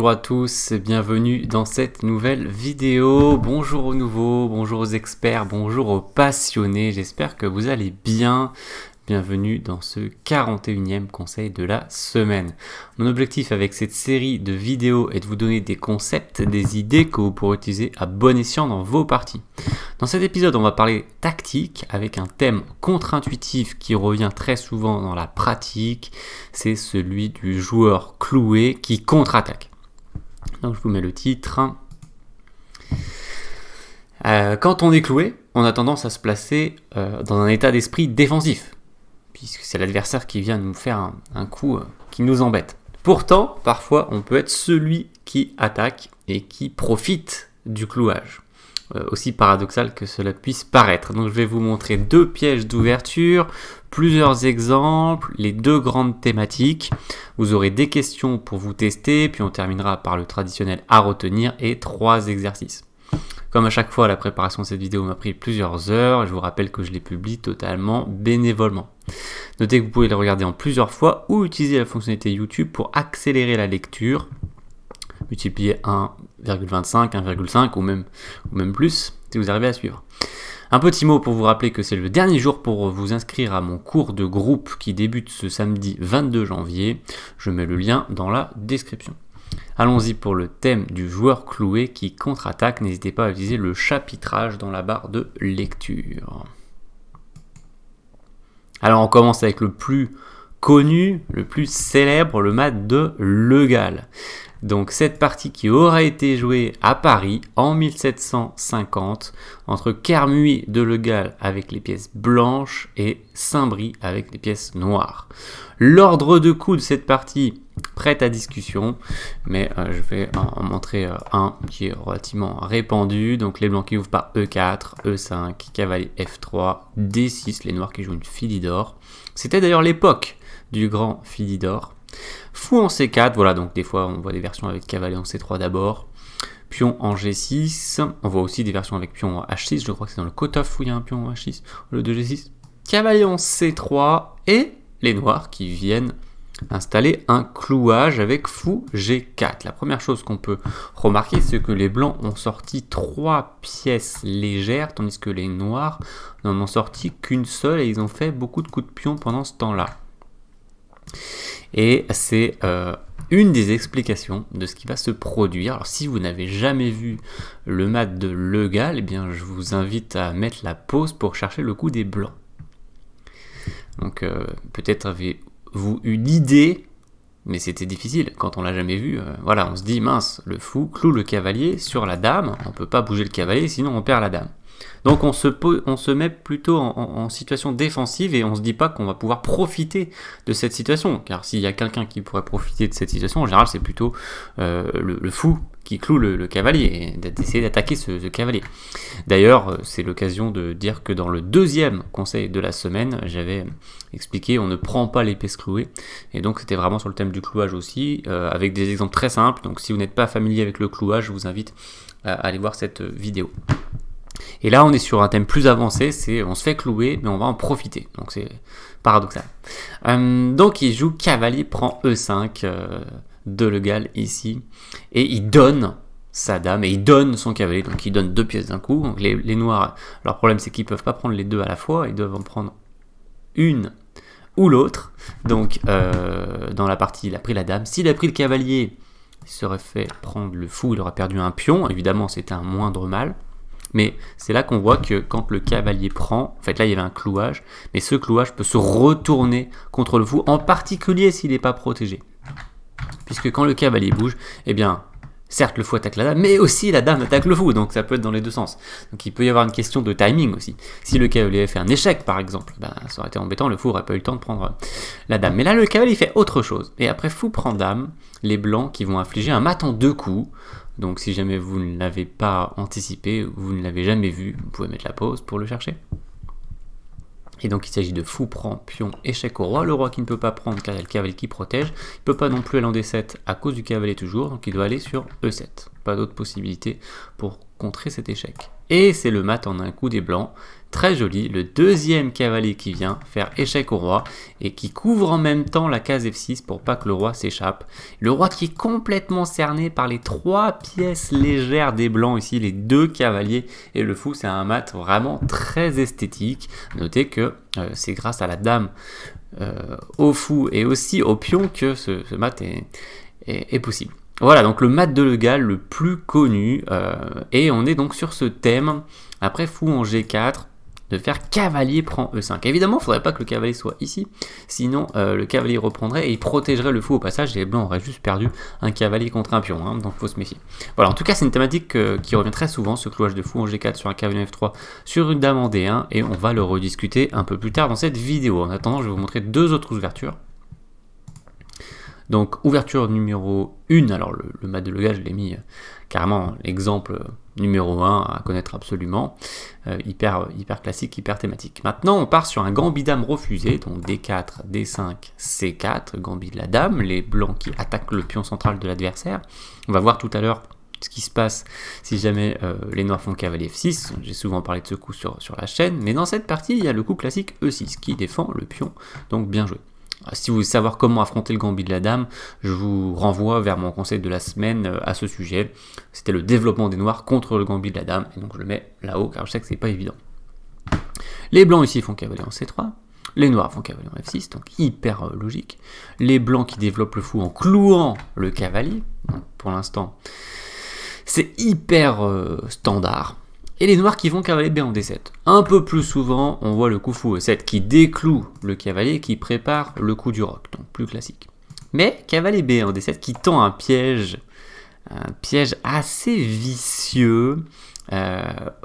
bonjour à tous, bienvenue dans cette nouvelle vidéo. Bonjour aux nouveaux, bonjour aux experts, bonjour aux passionnés, j'espère que vous allez bien. Bienvenue dans ce 41e conseil de la semaine. Mon objectif avec cette série de vidéos est de vous donner des concepts, des idées que vous pourrez utiliser à bon escient dans vos parties. Dans cet épisode, on va parler tactique avec un thème contre-intuitif qui revient très souvent dans la pratique. C'est celui du joueur cloué qui contre-attaque. Donc je vous mets le titre. Quand on est cloué, on a tendance à se placer dans un état d'esprit défensif, puisque c'est l'adversaire qui vient nous faire un coup qui nous embête. Pourtant, parfois, on peut être celui qui attaque et qui profite du clouage. Aussi paradoxal que cela puisse paraître. Donc je vais vous montrer deux pièges d'ouverture, plusieurs exemples, les deux grandes thématiques. Vous aurez des questions pour vous tester, puis on terminera par le traditionnel à retenir et 3 exercices. Comme à chaque fois, la préparation de cette vidéo m'a pris plusieurs heures. Je vous rappelle que je les publie totalement bénévolement. Notez que vous pouvez les regarder en plusieurs fois ou utiliser la fonctionnalité YouTube pour accélérer la lecture. Multiplier 1,25, 1,5 ou même plus si vous arrivez à suivre. Un petit mot pour vous rappeler que c'est le dernier jour pour vous inscrire à mon cours de groupe qui débute ce samedi 22 janvier. Je mets le lien dans la description. Allons-y pour le thème du joueur cloué qui contre-attaque. N'hésitez pas à utiliser le chapitrage dans la barre de lecture. Alors on commence avec le plus connu, le plus célèbre, le mat de Le Gall. Donc cette partie qui aura été jouée à Paris en 1750 entre Kermuy de Le Gall avec les pièces blanches et Saint-Brie avec les pièces noires. L'ordre de coups de cette partie prête à discussion, mais je vais en montrer un qui est relativement répandu. Donc les blancs qui ouvrent par E4, E5, cavalier F3, D6, les noirs qui jouent une Philidor. C'était d'ailleurs l'époque du grand Philidor. Fou en C4, voilà, donc des fois on voit des versions avec cavalier en C3 d'abord. Pion en G6, on voit aussi des versions avec pion en H6, je crois que c'est dans le cutoff où il y a un pion en H6, au lieu de G6. Cavalier en C3 et les noirs qui viennent installer un clouage avec fou G4. La première chose qu'on peut remarquer, c'est que les blancs ont sorti 3 pièces légères, tandis que les noirs n'en ont sorti qu'une seule et ils ont fait beaucoup de coups de pion pendant ce temps-là. Et c'est une des explications de ce qui va se produire. Alors si vous n'avez jamais vu le mat de Le Gall, eh bien, je vous invite à mettre la pause pour chercher le coup des blancs. Donc peut-être avez-vous eu l'idée, mais c'était difficile quand on l'a jamais vu. Voilà, on se dit mince, le fou cloue le cavalier sur la dame, on ne peut pas bouger le cavalier sinon on perd la dame. Donc on se met plutôt en situation défensive et on ne se dit pas qu'on va pouvoir profiter de cette situation. Car s'il y a quelqu'un qui pourrait profiter de cette situation, en général c'est plutôt le fou qui cloue le cavalier et d'essayer d'attaquer ce cavalier. D'ailleurs, c'est l'occasion de dire que dans le deuxième conseil de la semaine, j'avais expliqué on ne prend pas l'épaisse clouée. Et donc c'était vraiment sur le thème du clouage aussi, avec des exemples très simples. Donc si vous n'êtes pas familier avec le clouage, je vous invite à aller voir cette vidéo. Et là, on est sur un thème plus avancé, c'est on se fait clouer, mais on va en profiter. Donc c'est paradoxal. Donc il joue cavalier prend E5 de Le Gall ici, et il donne sa dame et il donne son cavalier. Donc il donne 2 pièces d'un coup. Donc les noirs, leur problème c'est qu'ils peuvent pas prendre les deux à la fois, ils doivent en prendre une ou l'autre. Donc dans la partie, il a pris la dame. S'il a pris le cavalier, il serait fait prendre le fou, il aurait perdu un pion. Évidemment, c'était un moindre mal. Mais c'est là qu'on voit que quand le cavalier prend, en fait là il y avait un clouage, mais ce clouage peut se retourner contre le fou, en particulier s'il n'est pas protégé. Puisque quand le cavalier bouge, eh bien, certes le fou attaque la dame, mais aussi la dame attaque le fou, donc ça peut être dans les deux sens. Donc il peut y avoir une question de timing aussi. Si le cavalier fait un échec par exemple, ben, ça aurait été embêtant, le fou n'aurait pas eu le temps de prendre la dame. Mais là le cavalier fait autre chose, et après fou prend dame, les blancs qui vont infliger un mat en 2 coups. Donc si jamais vous ne l'avez pas anticipé, vous ne l'avez jamais vu, vous pouvez mettre la pause pour le chercher. Et donc il s'agit de fou prend pion échec au roi, le roi qui ne peut pas prendre car il y a le cavalier qui protège, il ne peut pas non plus aller en D7 à cause du cavalier toujours, donc il doit aller sur E7. pas d'autre possibilité pour contrer cet échec. Et c'est le mat en un coup des blancs, très joli, le deuxième cavalier qui vient faire échec au roi et qui couvre en même temps la case F6 pour pas que le roi s'échappe. Le roi qui est complètement cerné par les 3 pièces légères des blancs ici, les 2 cavaliers et le fou. C'est un mat vraiment très esthétique. Notez que c'est grâce à la dame, au fou et aussi au pion que ce mat est possible. Voilà, donc le mat de Legal le plus connu, et on est donc sur ce thème, après fou en G4, de faire cavalier prend E5. Évidemment, il ne faudrait pas que le cavalier soit ici, sinon le cavalier reprendrait et il protégerait le fou au passage, et les blancs auraient juste perdu un cavalier contre un pion, hein, donc il faut se méfier. Voilà, en tout cas, c'est une thématique qui revient très souvent, ce clouage de fou en G4 sur un cavalier en F3, sur une dame en D1, et on va le rediscuter un peu plus tard dans cette vidéo. En attendant, je vais vous montrer 2 autres ouvertures. Donc ouverture numéro 1, alors le mat de Legal, je l'ai mis carrément l'exemple numéro 1 à connaître absolument, hyper classique, hyper thématique. Maintenant on part sur un gambit dame refusé, donc D4, D5, C4, gambit de la dame, les blancs qui attaquent le pion central de l'adversaire. On va voir tout à l'heure ce qui se passe si jamais les noirs font cavalier F6, j'ai souvent parlé de ce coup sur la chaîne, mais dans cette partie il y a le coup classique E6 qui défend le pion, donc bien joué. Si vous voulez savoir comment affronter le gambit de la dame, je vous renvoie vers mon conseil de la semaine à ce sujet. C'était le développement des noirs contre le gambit de la dame, et donc je le mets là-haut car je sais que c'est pas évident. Les blancs ici font cavalier en C3, les noirs font cavalier en F6, donc hyper logique. Les blancs qui développent le fou en clouant le cavalier, donc pour l'instant c'est hyper standard. Et les noirs qui vont cavalier B en D7. Un peu plus souvent, on voit le coup fou E7 qui décloue le cavalier, qui prépare le coup du roc, donc plus classique. Mais cavalier B en D7 qui tend un piège assez vicieux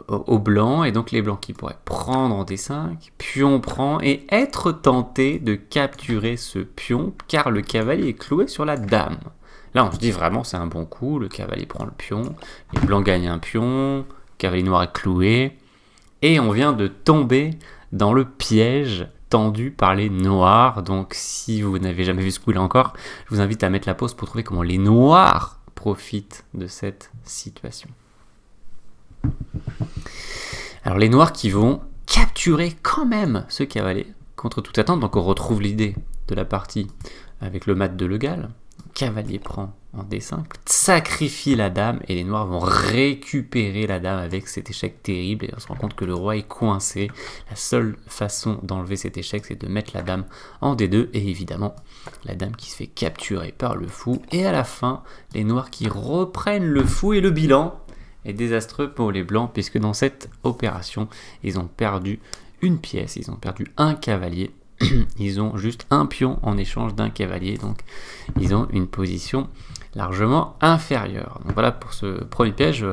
aux blancs, et donc les blancs qui pourraient prendre en D5, pion prend, et être tenté de capturer ce pion, car le cavalier est cloué sur la dame. Là, on se dit vraiment c'est un bon coup, le cavalier prend le pion, les blancs gagnent un pion, cavalier noir est cloué, et on vient de tomber dans le piège tendu par les noirs. Donc si vous n'avez jamais vu ce coup là encore, je vous invite à mettre la pause pour trouver comment les noirs profitent de cette situation. Alors les noirs qui vont capturer quand même ce cavalier contre toute attente, donc on retrouve l'idée de la partie avec le mat de Legal. Cavalier prend en D5, sacrifie la dame, et les noirs vont récupérer la dame avec cet échec terrible, et on se rend compte que le roi est coincé. La seule façon d'enlever cet échec, c'est de mettre la dame en D2, et évidemment la dame qui se fait capturer par le fou, et à la fin les noirs qui reprennent le fou, et le bilan est désastreux pour les blancs, puisque dans cette opération ils ont perdu une pièce, ils ont perdu un cavalier. Ils ont juste un pion en échange d'un cavalier, donc ils ont une position largement inférieure. Donc voilà pour ce premier piège.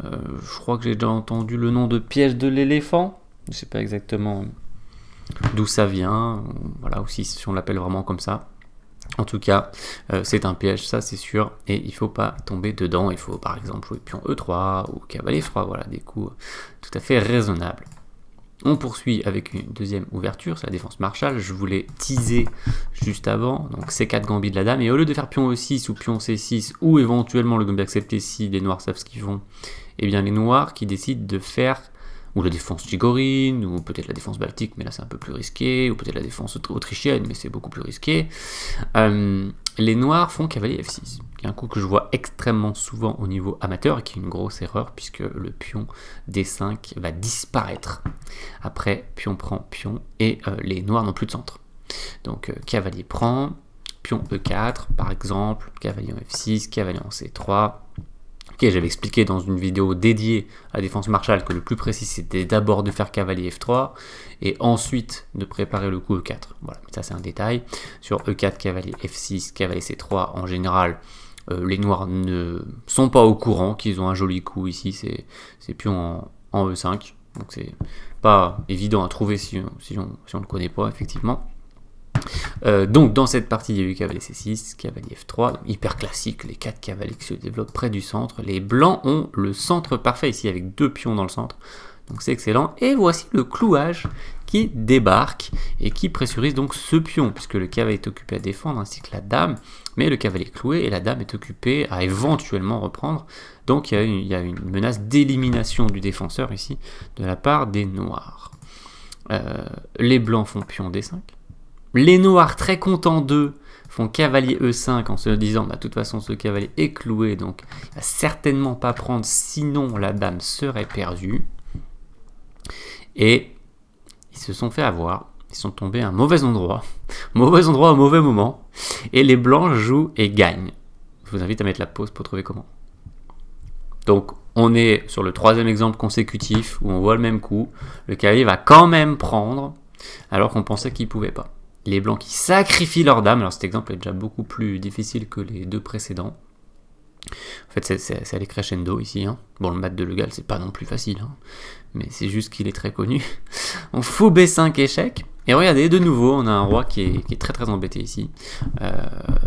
Je crois que j'ai déjà entendu le nom de piège de l'éléphant. Je ne sais pas exactement d'où ça vient, voilà, aussi si on l'appelle vraiment comme ça. En tout cas, c'est un piège, ça c'est sûr, et il ne faut pas tomber dedans. Il faut par exemple jouer pion E3 ou cavalier F3, voilà, des coups tout à fait raisonnables. On poursuit avec une deuxième ouverture, c'est la défense Marshall. Je voulais teaser juste avant, donc C4 gambit de la dame, et au lieu de faire pion E6 ou pion C6, ou éventuellement le gambit accepté si les noirs savent ce qu'ils font, et bien les noirs qui décident de faire ou la défense Chigorine, ou peut-être la défense baltique, mais là c'est un peu plus risqué, ou peut-être la défense autrichienne, mais c'est beaucoup plus risqué. Les noirs font cavalier F6, qui est un coup que je vois extrêmement souvent au niveau amateur, et qui est une grosse erreur, puisque le pion D5 va disparaître. Après, pion prend pion, et les noirs n'ont plus de centre. Donc cavalier prend, pion E4 par exemple, cavalier en F6, cavalier en C3... Ok, j'avais expliqué dans une vidéo dédiée à la défense Marshall que le plus précis c'était d'abord de faire cavalier F3 et ensuite de préparer le coup E4. Voilà, ça c'est un détail. Sur E4, cavalier F6, cavalier C3, en général, les noirs ne sont pas au courant qu'ils ont un joli coup ici, c'est pion en E5. Donc c'est pas évident à trouver si on ne le connaît pas, effectivement. Donc dans cette partie il y a eu cavalier C6, cavalier F3, hyper classique, les 4 cavaliers qui se développent près du centre. Les blancs ont le centre parfait ici avec 2 pions dans le centre, donc c'est excellent. Et voici le clouage qui débarque et qui pressurise donc ce pion, puisque le cavalier est occupé à défendre ainsi que la dame, mais le cavalier est cloué et la dame est occupée à éventuellement reprendre. Donc il y a une menace d'élimination du défenseur ici de la part des noirs. Les blancs font pion D5. Les noirs, très contents d'eux, font cavalier E5 en se disant de toute façon ce cavalier est cloué, donc il ne va certainement pas prendre, sinon la dame serait perdue. Et ils se sont fait avoir, ils sont tombés à un mauvais endroit au mauvais moment, et les blancs jouent et gagnent. Je vous invite à mettre la pause pour trouver comment. Donc on est sur le troisième exemple consécutif où on voit le même coup, le cavalier va quand même prendre alors qu'on pensait qu'il ne pouvait pas. Les blancs qui sacrifient leur dame, alors cet exemple est déjà beaucoup plus difficile que les deux précédents. En fait, c'est allé crescendo ici. Hein. Bon, le mat de Le Gall, c'est pas non plus facile, hein, mais c'est juste qu'il est très connu. On fout B5 échec. Et regardez, de nouveau, on a un roi qui est très très embêté ici.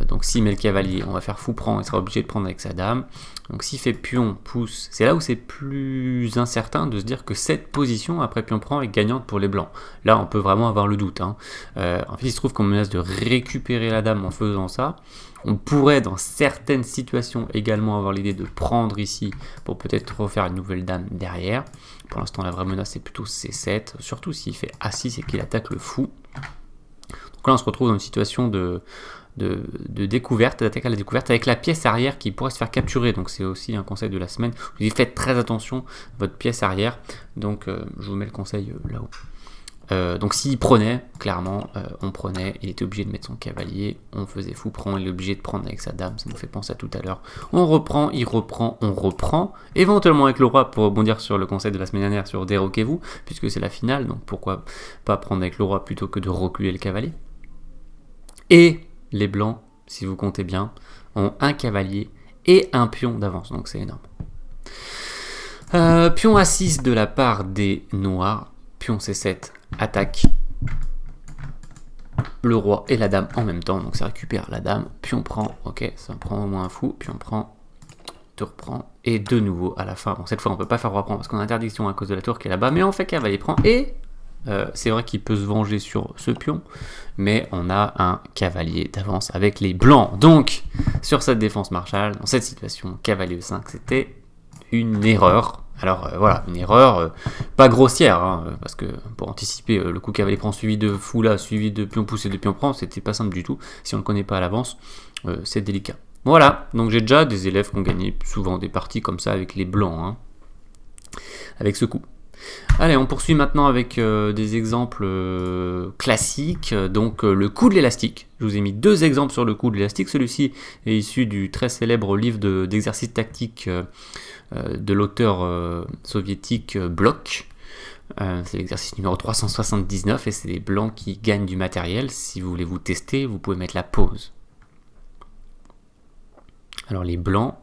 Donc s'il met le cavalier, on va faire fou prend, il sera obligé de prendre avec sa dame. Donc s'il fait pion, pousse, c'est là où c'est plus incertain de se dire que cette position, après pion prend, est gagnante pour les blancs. Là, on peut vraiment avoir le doute. Hein. En fait, il se trouve qu'on menace de récupérer la dame en faisant ça. On pourrait, dans certaines situations, également avoir l'idée de prendre ici pour peut-être refaire une nouvelle dame derrière. Pour l'instant, la vraie menace, c'est plutôt C7, surtout s'il fait A6 et qu'il attaque le fou. Donc là, on se retrouve dans une situation de découverte, d'attaque à la découverte, avec la pièce arrière qui pourrait se faire capturer. Donc c'est aussi un conseil de la semaine. Vous dites, faites très attention à votre pièce arrière. Donc je vous mets le conseil là-haut. Donc s'il prenait, clairement, on prenait, il était obligé de mettre son cavalier, on faisait fou prend, il est obligé de prendre avec sa dame, ça nous fait penser à tout à l'heure. On reprend, il reprend, on reprend, éventuellement avec le roi, pour rebondir sur le conseil de la semaine dernière sur déroquez-vous, puisque c'est la finale, donc pourquoi pas prendre avec le roi plutôt que de reculer le cavalier. Et les blancs, si vous comptez bien, ont un cavalier et un pion d'avance, donc c'est énorme. Pion A6 de la part des noirs, pion C7, attaque le roi et la dame en même temps, donc ça récupère la dame, pion prend, ok, ça prend au moins un fou, pion prend, tour prend, et de nouveau à la fin, bon cette fois on peut pas faire roi prend parce qu'on a interdiction à cause de la tour qui est là-bas, mais on fait cavalier prend, et c'est vrai qu'il peut se venger sur ce pion, mais on a un cavalier d'avance avec les blancs, donc sur cette défense Marshall, dans cette situation, cavalier E5, c'était une erreur. Alors voilà, une erreur pas grossière, hein, parce que pour anticiper le coup cavalier prend suivi de fou là, suivi de pion poussé de pion prend, c'était pas simple du tout. Si on ne le connaît pas à l'avance, c'est délicat. Voilà, donc j'ai déjà des élèves qui ont gagné souvent des parties comme ça avec les blancs, hein, avec ce coup. Allez, on poursuit maintenant avec des exemples classiques. Donc le coup de l'élastique. Je vous ai mis deux exemples sur le coup de l'élastique. Celui-ci est issu du très célèbre livre d'exercices tactiques de l'auteur soviétique Bloch. C'est l'exercice numéro 379 et c'est les blancs qui gagnent du matériel. Si vous voulez vous tester, vous pouvez mettre la pause. Alors les blancs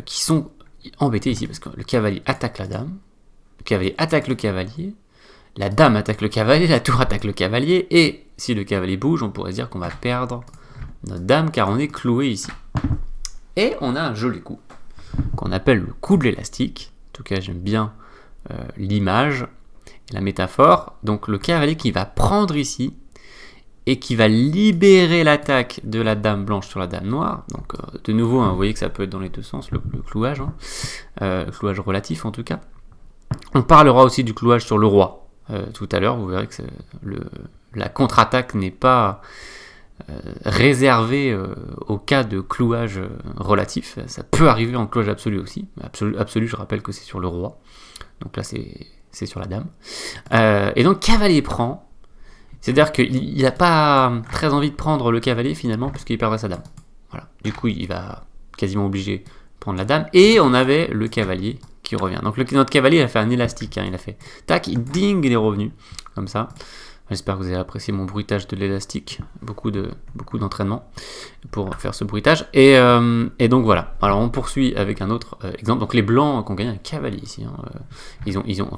qui sont embêtés ici parce que le cavalier attaque la dame. Le cavalier attaque le cavalier, la dame attaque le cavalier, la tour attaque le cavalier, et si le cavalier bouge, on pourrait dire qu'on va perdre notre dame car on est cloué ici. Et on a un joli coup, qu'on appelle le coup de l'élastique. En tout cas, j'aime bien l'image et la métaphore. Donc le cavalier qui va prendre ici, et qui va libérer l'attaque de la dame blanche sur la dame noire. Donc de nouveau, hein, vous voyez que ça peut être dans les deux sens, le clouage, hein, le clouage relatif en tout cas. On parlera aussi du clouage sur le roi. Tout à l'heure, vous verrez que la contre-attaque n'est pas réservée au cas de clouage relatif. Ça peut arriver en clouage absolu aussi. Absolu, je rappelle que c'est sur le roi. Donc là, c'est sur la dame. Et donc, cavalier prend. C'est-à-dire qu'il n'a pas très envie de prendre le cavalier finalement, puisqu'il perdrait sa dame. Voilà. Du coup, il va quasiment obligé de prendre la dame. Et on avait le cavalier qui revient. Donc notre cavalier il a fait un élastique, hein, il a fait tac, ding, il est revenu, comme ça. J'espère que vous avez apprécié mon bruitage de l'élastique, beaucoup d'entraînement pour faire ce bruitage. Et donc voilà, alors on poursuit avec un autre exemple. Donc les blancs qui ont gagné un cavalier ici, hein, ils ont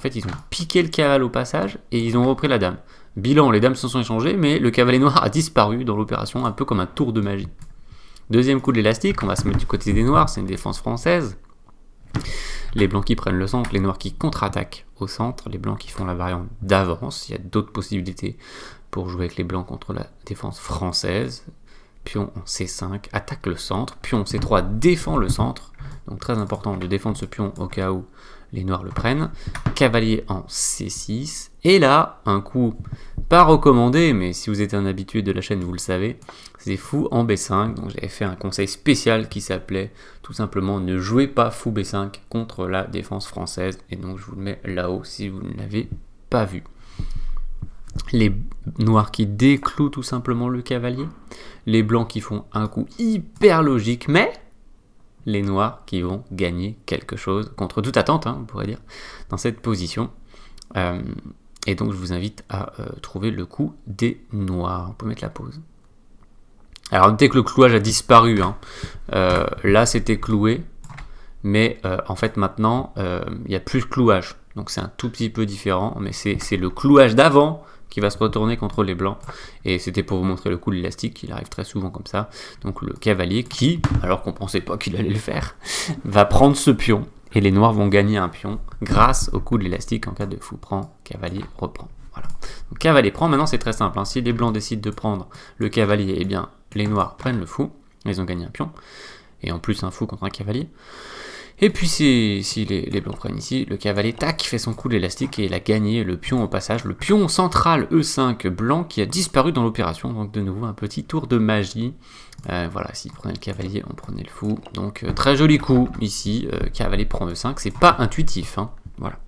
piqué le cavalier au passage et ils ont repris la dame. Bilan, les dames se sont échangées, mais le cavalier noir a disparu dans l'opération, un peu comme un tour de magie. Deuxième coup de l'élastique, on va se mettre du côté des noirs, c'est une défense française. les blancs qui prennent le centre, les noirs qui contre-attaquent au centre, les blancs qui font la variante d'avance. Il y a d'autres possibilités pour jouer avec les blancs contre la défense française. Pion en C5, attaque le centre. Pion C3, défend le centre. Donc très important de défendre ce pion au cas où les noirs le prennent. Cavalier en C6. Et là, un coup pas recommandé, mais si vous êtes un habitué de la chaîne, vous le savez, c'est fou en B5. Donc j'avais fait un conseil spécial qui s'appelait tout simplement ne jouez pas fou B5 contre la défense française. Et donc je vous le mets là-haut si vous ne l'avez pas vu. Les noirs qui déclouent tout simplement le cavalier. Les blancs qui font un coup hyper logique, mais les noirs qui vont gagner quelque chose, contre toute attente, on pourrait dire, dans cette position. Et donc je vous invite à trouver le coup des noirs. On peut mettre la pause. Alors notez que le clouage a disparu. Là c'était cloué, mais en fait maintenant il n'y a plus de clouage. Donc c'est un tout petit peu différent, mais c'est le clouage d'avant qui va se retourner contre les blancs. Et c'était pour vous montrer le coup de l'élastique, il arrive très souvent comme ça. Donc le cavalier qui, alors qu'on pensait pas qu'il allait le faire, va prendre ce pion. Et les noirs vont gagner un pion grâce au coup de l'élastique en cas de fou prend, cavalier reprend. Voilà. Donc cavalier prend, maintenant c'est très simple. Si les blancs décident de prendre le cavalier, eh bien les noirs prennent le fou. Ils ont gagné un pion. Et en plus un fou contre un cavalier. Et puis si les blancs prennent ici, le cavalier, tac, fait son coup d'élastique et il a gagné le pion au passage. Le pion central E5 blanc qui a disparu dans l'opération. Donc de nouveau un petit tour de magie. Voilà, s'il prenait le cavalier, on prenait le fou. Donc très joli coup ici, cavalier prend E5, c'est pas intuitif. Voilà.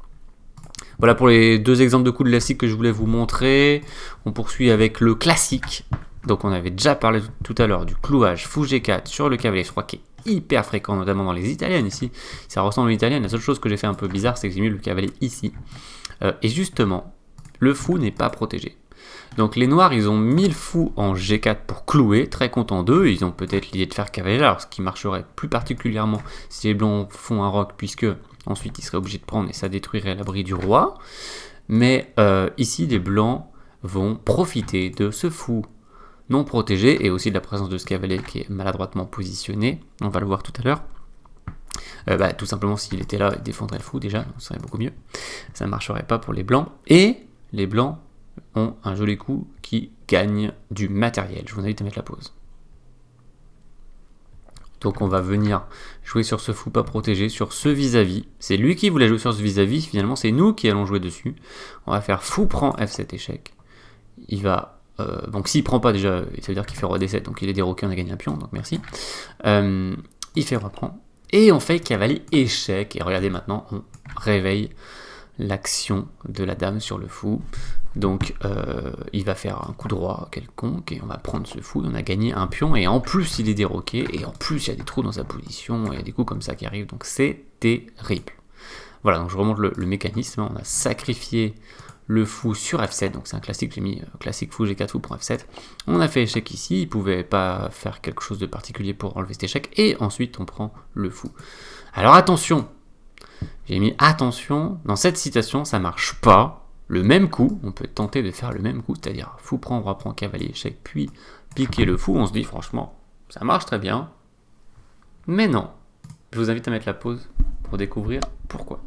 Voilà pour les deux exemples de coups d'élastique que je voulais vous montrer. On poursuit avec le classique. Donc on avait déjà parlé tout à l'heure du clouage fou G4 sur le cavalier, je crois qu'il est hyper fréquent, notamment dans les italiennes ici. Ça ressemble aux italiennes, la seule chose que j'ai fait un peu bizarre, c'est que j'ai mis le cavalier ici. Et justement, le fou n'est pas protégé. Donc les noirs, ils ont mis le fou en G4 pour clouer, très contents d'eux. Ils ont peut-être l'idée de faire cavalier là, alors ce qui marcherait plus particulièrement si les blancs font un roc, puisque ensuite ils seraient obligés de prendre et ça détruirait l'abri du roi. Mais ici, les blancs vont profiter de ce fou non protégé et aussi de la présence de ce cavalier qui est maladroitement positionné. On va le voir tout à l'heure. Tout simplement, s'il était là, il défendrait le fou déjà, ce serait beaucoup mieux. Ça ne marcherait pas pour les blancs. Et les blancs ont un joli coup qui gagne du matériel. Je vous invite à mettre la pause. Donc on va venir jouer sur ce fou pas protégé, sur ce vis-à-vis. C'est lui qui voulait jouer sur ce vis-à-vis, finalement c'est nous qui allons jouer dessus. On va faire fou prend F7 échec. Il va... donc s'il prend pas déjà, ça veut dire qu'il fait roi D7, donc il est déroqué, on a gagné un pion, donc merci. Il fait roi prend. Et on fait cavalier échec. Et regardez maintenant, on réveille l'action de la dame sur le fou. Donc il va faire un coup de roi quelconque et on va prendre ce fou. On a gagné un pion et en plus il est déroqué et en plus il y a des trous dans sa position et il y a des coups comme ça qui arrivent. Donc c'est terrible. Voilà, donc je remonte le mécanisme. On a sacrifié le fou sur F7, donc c'est un classique, j'ai mis classique fou G4, fou pour F7. On a fait échec ici, il pouvait pas faire quelque chose de particulier pour enlever cet échec, et ensuite on prend le fou. Alors attention, j'ai mis attention, dans cette situation ça marche pas, le même coup, on peut tenter de faire le même coup, c'est-à-dire fou prend, roi prend, cavalier échec, puis piquer le fou, on se dit franchement, ça marche très bien, mais non. Je vous invite à mettre la pause pour découvrir pourquoi.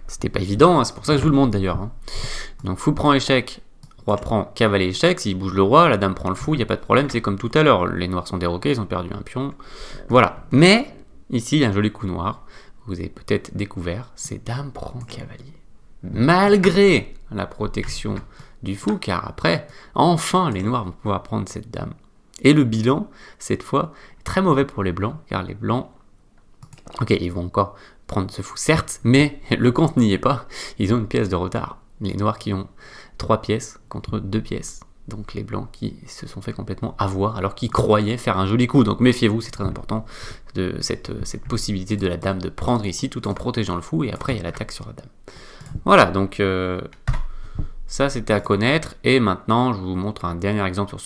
C'était pas évident, c'est pour ça que je vous le montre d'ailleurs. Donc fou prend échec, roi prend cavalier échec, s'il bouge le roi, la dame prend le fou, il n'y a pas de problème, c'est comme tout à l'heure. Les noirs sont déroqués, ils ont perdu un pion. Voilà. Mais, ici, il y a un joli coup noir. Vous avez peut-être découvert, c'est dame prend cavalier. Malgré la protection du fou, car après, enfin, les noirs vont pouvoir prendre cette dame. Et le bilan, cette fois, est très mauvais pour les blancs, car les blancs, ok, ils vont encore prendre ce fou, certes, mais le compte n'y est pas, ils ont une pièce de retard. Les noirs qui ont 3 pièces contre 2 pièces. Donc les blancs qui se sont fait complètement avoir alors qu'ils croyaient faire un joli coup. Donc méfiez-vous, c'est très important de cette possibilité de la dame de prendre ici tout en protégeant le fou et après il y a l'attaque sur la dame. Voilà, donc ça c'était à connaître. Et maintenant je vous montre un dernier exemple sur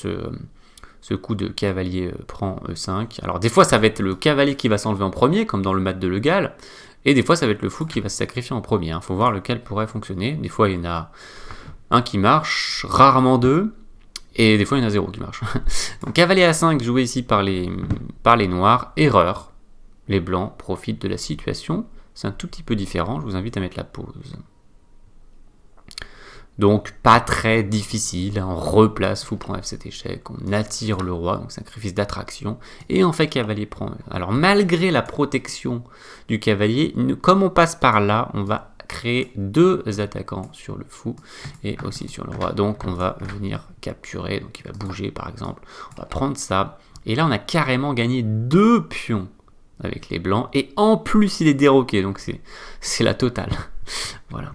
ce coup de cavalier prend E5. Alors des fois ça va être le cavalier qui va s'enlever en premier, comme dans le mat de Le Gall, et des fois ça va être le fou qui va se sacrifier en premier. Il faut voir lequel pourrait fonctionner. Des fois il y en a un qui marche, rarement deux, et des fois il y en a 0 qui marche. Donc cavalier A5 joué ici par les noirs, erreur. les blancs profitent de la situation. C'est un tout petit peu différent, je vous invite à mettre la pause. Donc pas très difficile, on replace fou prend F7 échec, on attire le roi, donc sacrifice d'attraction, et on fait cavalier prend. Alors malgré la protection du cavalier, comme on passe par là, on va créer 2 attaquants sur le fou et aussi sur le roi. Donc on va venir capturer, donc il va bouger par exemple, on va prendre ça, et là on a carrément gagné 2 pions avec les blancs, et en plus il est déroqué, donc c'est la totale. Voilà.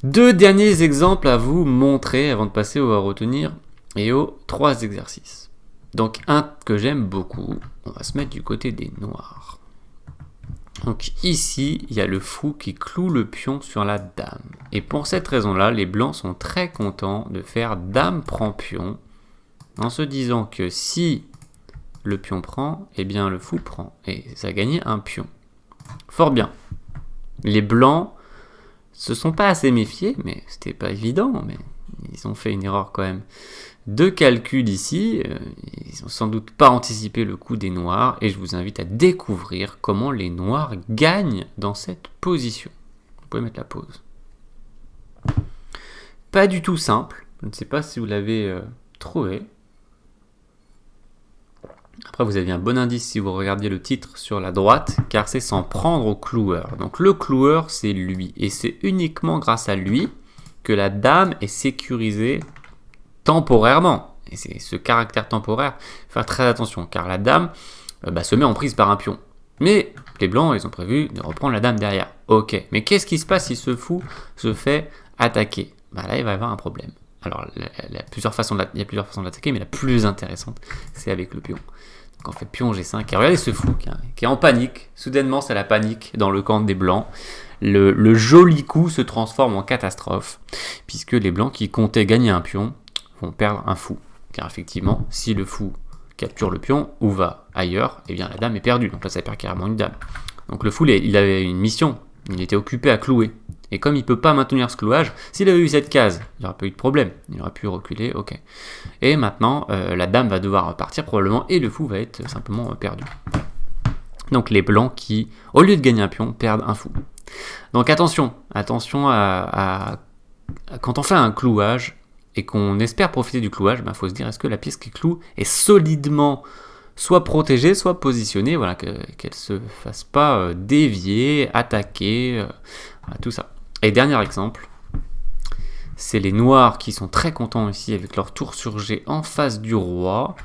2 derniers exemples à vous montrer avant de passer à retenir et aux 3 exercices. Donc un que j'aime beaucoup, on va se mettre du côté des noirs. Donc ici, il y a le fou qui cloue le pion sur la dame. Et pour cette raison-là, les blancs sont très contents de faire dame prend pion, en se disant que si le pion prend, eh bien le fou prend. Et ça a gagné un pion. Fort bien. Les blancs se sont pas assez méfiés, mais c'était pas évident, mais ils ont fait une erreur quand même de calcul ici. Ils ont sans doute pas anticipé le coup des noirs, et je vous invite à découvrir comment les noirs gagnent dans cette position. Vous pouvez mettre la pause. Pas du tout simple, je ne sais pas si vous l'avez trouvé. Après, vous aviez un bon indice si vous regardiez le titre sur la droite, car c'est s'en prendre au cloueur. Donc le cloueur, c'est lui, et c'est uniquement grâce à lui que la dame est sécurisée temporairement. Et c'est ce caractère temporaire, faire très attention, car la dame se met en prise par un pion. Mais les blancs, ils ont prévu de reprendre la dame derrière. Ok, mais qu'est-ce qui se passe si ce fou se fait attaquer? Là, il va y avoir un problème. Alors, il y a plusieurs façons d'attaquer, mais la plus intéressante, c'est avec le pion. Donc on fait pion G5, et regardez ce fou qui est en panique. Soudainement, c'est la panique dans le camp des blancs. Le joli coup se transforme en catastrophe, puisque les blancs qui comptaient gagner un pion vont perdre un fou. Car effectivement, si le fou capture le pion ou va ailleurs, eh bien la dame est perdue. Donc là, ça perd carrément une dame. Donc le fou, il avait une mission. Il était occupé à clouer. Et comme il ne peut pas maintenir ce clouage, s'il avait eu cette case, il n'aurait pas eu de problème. Il aurait pu reculer, ok. Et maintenant, la dame va devoir partir probablement, et le fou va être simplement perdu. Donc les blancs qui, au lieu de gagner un pion, perdent un fou. Donc attention à quand on fait un clouage, et qu'on espère profiter du clouage, il faut se dire, est-ce que la pièce qui cloue est solidement soit protégée, soit positionnée, voilà, qu'elle ne se fasse pas dévier, attaquer, tout ça. Et dernier exemple, c'est les noirs qui sont très contents ici avec leur tour sur G en face du roi,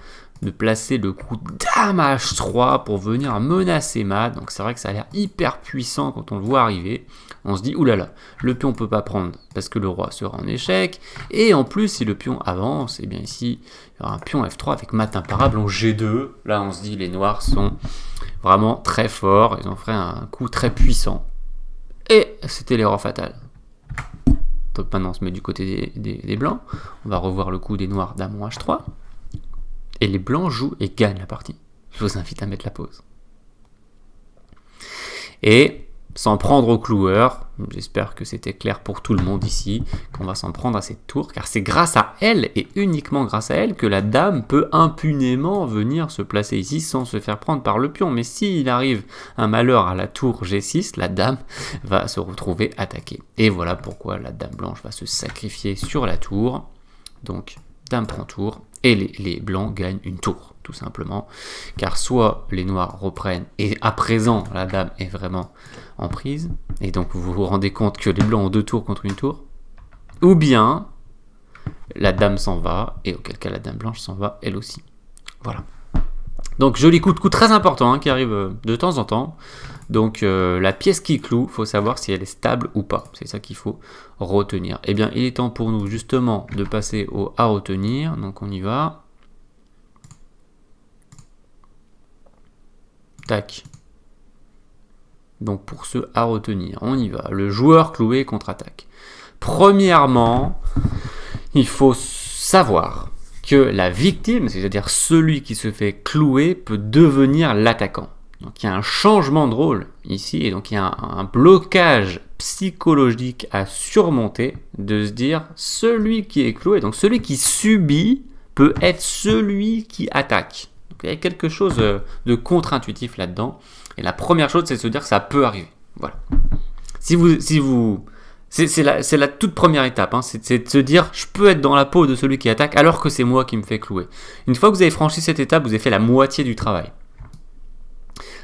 de placer le coup dame H3 pour venir menacer mat. Donc c'est vrai que ça a l'air hyper puissant quand on le voit arriver. On se dit, oulala, le pion ne peut pas prendre parce que le roi sera en échec. Et en plus, si le pion avance, et bien ici, il y aura un pion F3 avec mat imparable en G2. Là, on se dit, les noirs sont vraiment très forts. Ils ont fait un coup très puissant. Et c'était l'erreur fatale. Donc maintenant, on se met du côté des blancs. On va revoir le coup des noirs dame en H3. Et les blancs jouent et gagnent la partie. Je vous invite à mettre la pause. Et s'en prendre au cloueur, j'espère que c'était clair pour tout le monde ici, qu'on va s'en prendre à cette tour, car c'est grâce à elle, et uniquement grâce à elle, que la dame peut impunément venir se placer ici sans se faire prendre par le pion. Mais s'il arrive un malheur à la tour G6, la dame va se retrouver attaquée. Et voilà pourquoi la dame blanche va se sacrifier sur la tour. Donc, dame prend tour, et les blancs gagnent une tour, tout simplement. Car soit les noirs reprennent, et à présent, la dame est vraiment en prise, et donc vous vous rendez compte que les blancs ont 2 tours contre une tour, ou bien la dame s'en va, et auquel cas la dame blanche s'en va elle aussi. Voilà. Donc joli coup très important qui arrive de temps en temps. Donc la pièce qui cloue, il faut savoir si elle est stable ou pas. C'est ça qu'il faut retenir. Eh bien, il est temps pour nous justement de passer au à retenir. Donc on y va. Tac. Donc pour ce à retenir, on y va. Le joueur cloué contre-attaque. Premièrement, il faut savoir que la victime, c'est-à-dire celui qui se fait clouer, peut devenir l'attaquant. Donc il y a un changement de rôle ici, et donc il y a un blocage psychologique à surmonter, de se dire celui qui est cloué, donc celui qui subit peut être celui qui attaque. Donc il y a quelque chose de contre-intuitif là-dedans. Et la première chose, c'est de se dire que ça peut arriver. Voilà. C'est la toute première étape, hein, c'est de se dire je peux être dans la peau de celui qui attaque alors que c'est moi qui me fais clouer. Une fois que vous avez franchi cette étape, vous avez fait la moitié du travail.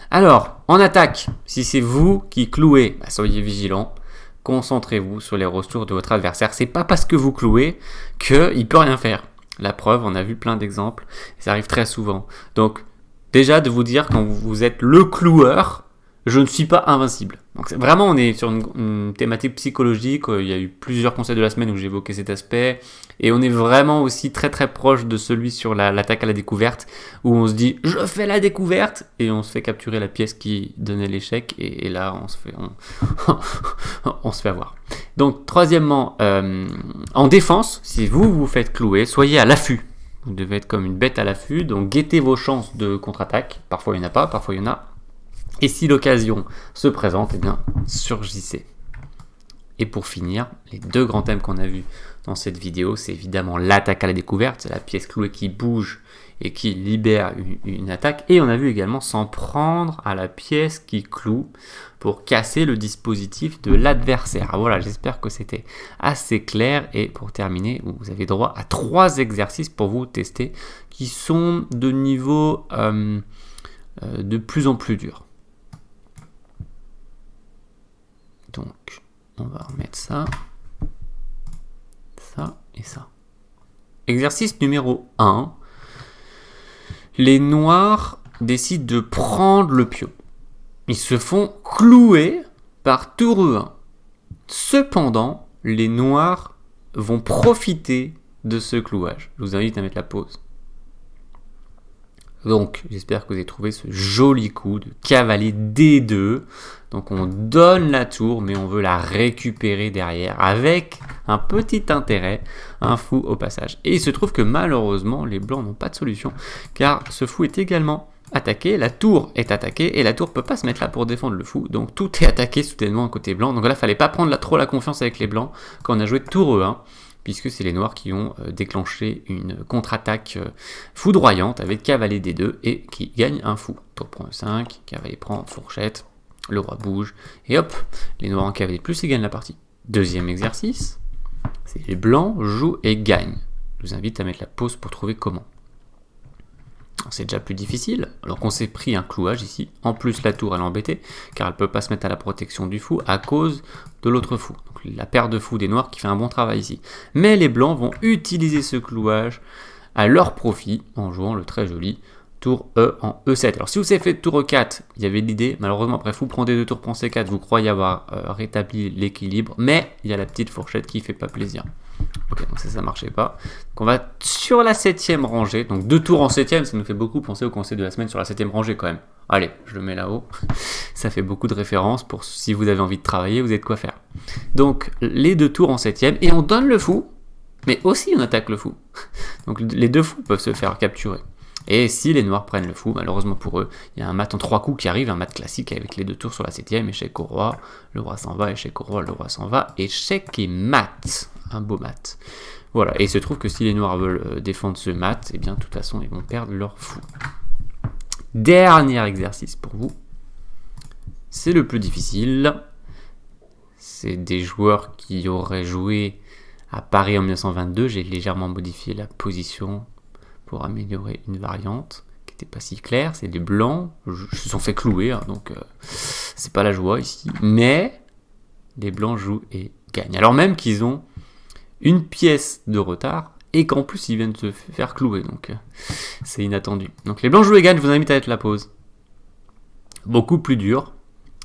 Alors, en attaque, si c'est vous qui clouez, soyez vigilant, concentrez-vous sur les ressources de votre adversaire. C'est pas parce que vous clouez qu'il peut rien faire. La preuve, on a vu plein d'exemples, ça arrive très souvent. Donc, déjà de vous dire quand vous êtes le cloueur, je ne suis pas invincible. Donc vraiment, on est sur une thématique psychologique. Il y a eu plusieurs conseils de la semaine où j'ai évoqué cet aspect. Et on est vraiment aussi très très proche de celui sur l'attaque à la découverte, où on se dit « je fais la découverte » et on se fait capturer la pièce qui donnait l'échec. Et là, on se fait avoir. Donc troisièmement, en défense, si vous vous faites clouer, soyez à l'affût. Vous devez être comme une bête à l'affût. Donc guettez vos chances de contre-attaque. Parfois il y en a pas, parfois il y en a. Et si l'occasion se présente, eh bien, surgissez. Et pour finir, les deux grands thèmes qu'on a vus dans cette vidéo, c'est évidemment l'attaque à la découverte, c'est la pièce clouée qui bouge et qui libère une attaque. Et on a vu également s'en prendre à la pièce qui cloue pour casser le dispositif de l'adversaire. Voilà, j'espère que c'était assez clair. Et pour terminer, vous avez droit à 3 exercices pour vous tester qui sont de niveau de plus en plus dur. Donc, on va remettre ça, ça et ça. Exercice numéro 1. Les noirs décident de prendre le pion. Ils se font clouer par tour 1. Cependant, les noirs vont profiter de ce clouage. Je vous invite à mettre la pause. Donc, j'espère que vous avez trouvé ce joli coup de cavalier D2. Donc, on donne la tour, mais on veut la récupérer derrière avec un petit intérêt, un fou au passage. Et il se trouve que malheureusement, les blancs n'ont pas de solution, car ce fou est également attaqué, la tour est attaquée, et la tour ne peut pas se mettre là pour défendre le fou. Donc, tout est attaqué soudainement côté blanc. Donc là, il ne fallait pas prendre trop la confiance avec les blancs quand on a joué tour E1. Puisque c'est les noirs qui ont déclenché une contre-attaque foudroyante avec cavalier D2 et qui gagne un fou. Tour prend 5, cavalier prend fourchette, le roi bouge, et hop, les noirs en cavalier de plus, ils gagnent la partie. Deuxième exercice, c'est les blancs jouent et gagnent. Je vous invite à mettre la pause pour trouver comment. C'est déjà plus difficile, alors qu'on s'est pris un clouage ici. En plus, la tour elle est embêtée, car elle ne peut pas se mettre à la protection du fou à cause de l'autre fou. Donc la paire de fous des noirs qui fait un bon travail ici. Mais les blancs vont utiliser ce clouage à leur profit en jouant le très joli tour E en E7. Alors si vous avez fait tour E4, il y avait l'idée, malheureusement après fou prend D2 tour prend C4, vous croyez avoir rétabli l'équilibre, mais il y a la petite fourchette qui fait pas plaisir. Ok, donc ça marchait pas. Donc on va sur la 7ème rangée, donc 2 tours en 7ème, ça nous fait beaucoup penser au conseil de la semaine sur la 7ème rangée quand même. Allez, je le mets là-haut, ça fait beaucoup de références pour si vous avez envie de travailler, vous avez de quoi faire. Donc les 2 tours en 7ème, et on donne le fou, mais aussi on attaque le fou. Donc les 2 fous peuvent se faire capturer. Et si les noirs prennent le fou, malheureusement pour eux, il y a un mat en 3 coups qui arrive, un mat classique avec les 2 tours sur la 7ème, échec au roi, le roi s'en va, échec au roi, le roi s'en va, échec et mat, un beau mat. Voilà, et il se trouve que si les noirs veulent défendre ce mat, eh bien de toute façon ils vont perdre leur fou. Dernier exercice pour vous, c'est le plus difficile, c'est des joueurs qui auraient joué à Paris en 1922, j'ai légèrement modifié la position pour améliorer une variante qui n'était pas si claire, c'est les blancs, se sont fait clouer, hein, donc c'est pas la joie ici, mais les blancs jouent et gagnent, alors même qu'ils ont une pièce de retard, et qu'en plus ils viennent se faire clouer, donc c'est inattendu. Donc les blancs jouent et gagnent, je vous invite à mettre la pause. Beaucoup plus dur,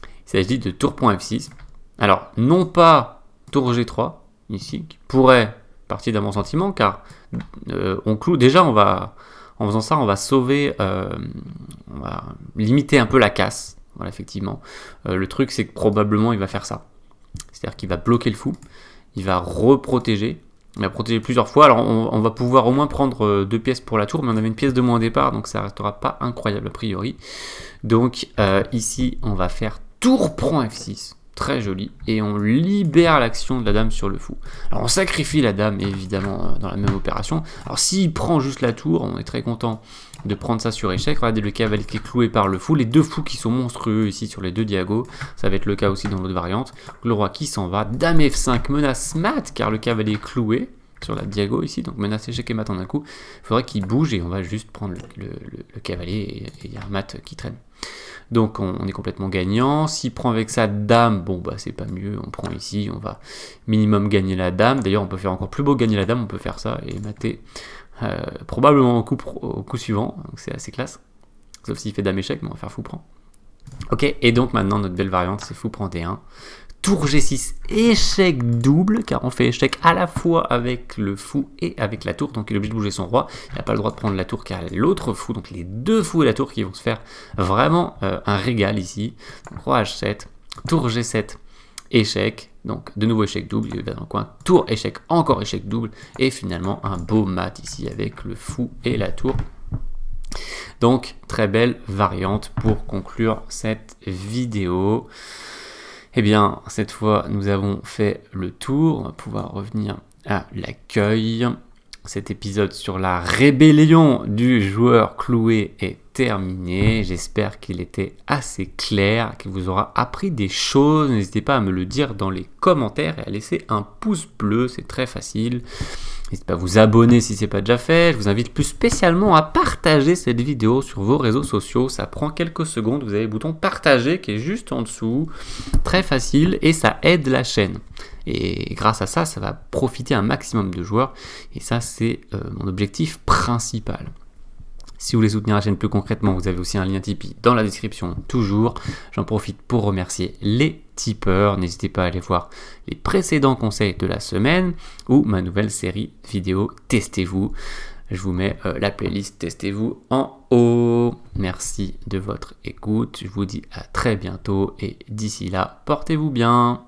il s'agit de tour point F6, alors non pas tour G3, ici, qui pourrait partir d'un bon sentiment, car on cloue, déjà en faisant ça, on va sauver, on va limiter un peu la casse, voilà effectivement. Le truc c'est que probablement il va faire ça, c'est-à-dire qu'il va bloquer le fou, il va reprotéger, il va protéger plusieurs fois, alors on va pouvoir au moins prendre 2 pièces pour la tour, mais on avait une pièce de moins au départ, donc ça restera pas incroyable a priori. Donc ici on va faire tour prend F6, très joli, et on libère l'action de la dame sur le fou. Alors on sacrifie la dame évidemment dans la même opération. Alors s'il prend juste la tour, on est très content de prendre ça sur échec. Regardez le cavalier qui est cloué par le fou, les deux fous qui sont monstrueux ici sur les deux diagos, ça va être le cas aussi dans l'autre variante. Le roi qui s'en va, dame F5, menace mat car le cavalier est cloué sur la diago ici, donc menace échec et mat en un coup. Il faudrait qu'il bouge et on va juste prendre le cavalier et il y a un mat qui traîne. Donc on est complètement gagnant. S'il prend avec sa dame, bon bah c'est pas mieux, on prend ici, on va minimum gagner la dame. D'ailleurs on peut faire encore plus beau gagner la dame, on peut faire ça et mater probablement au coup suivant, donc c'est assez classe. Sauf s'il fait dame échec, mais on va faire fou prend. Ok, et donc maintenant notre belle variante c'est fou prend D1. Tour G6, échec double, car on fait échec à la fois avec le fou et avec la tour, donc il est obligé de bouger son roi, il n'a pas le droit de prendre la tour car l'autre fou, donc les deux fous et la tour qui vont se faire vraiment un régal ici. Donc, roi H7, tour G7, échec, donc de nouveau échec double, il va dans le coin, tour échec, encore échec double, et finalement un beau mat ici avec le fou et la tour. Donc très belle variante pour conclure cette vidéo. Eh bien, cette fois, nous avons fait le tour. On va pouvoir revenir à l'accueil. Cet épisode sur la rébellion du joueur cloué est terminé. J'espère qu'il était assez clair, qu'il vous aura appris des choses. N'hésitez pas à me le dire dans les commentaires et à laisser un pouce bleu, c'est très facile. N'hésitez pas à vous abonner si ce n'est pas déjà fait. Je vous invite plus spécialement à partager cette vidéo sur vos réseaux sociaux. Ça prend quelques secondes. Vous avez le bouton partager qui est juste en dessous. Très facile et ça aide la chaîne. Et grâce à ça, ça va profiter un maximum de joueurs. Et ça, c'est mon objectif principal. Si vous voulez soutenir la chaîne plus concrètement, vous avez aussi un lien Tipeee dans la description, toujours. J'en profite pour remercier les tipeurs. N'hésitez pas à aller voir les précédents conseils de la semaine ou ma nouvelle série vidéo Testez-vous. Je vous mets la playlist Testez-vous en haut. Merci de votre écoute. Je vous dis à très bientôt et d'ici là, portez-vous bien.